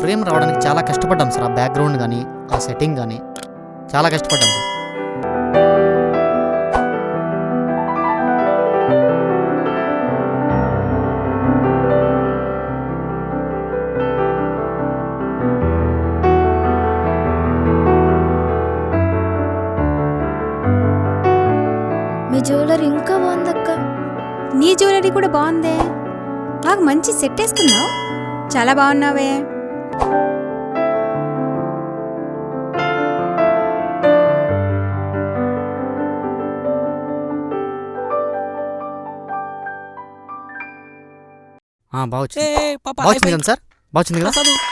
Frame రావడానికి చాలా కష్టపడ్డాం సార్. ఆ బ్యాక్గ్రౌండ్ కానీ ఆ సెట్టింగ్ కానీ చాలా కష్టపడ్డాం సార్. మీ జ్యువెలరీ ఇంకా బాగుందక్క. నీ జ్యువెలరీ కూడా బాగుందే. బాగా మంచి సెట్ వేసుకున్నావు. చాలా బాగున్నావే. బాగా వచ్చింది కదా సార్? బాగా వచ్చింది కదా?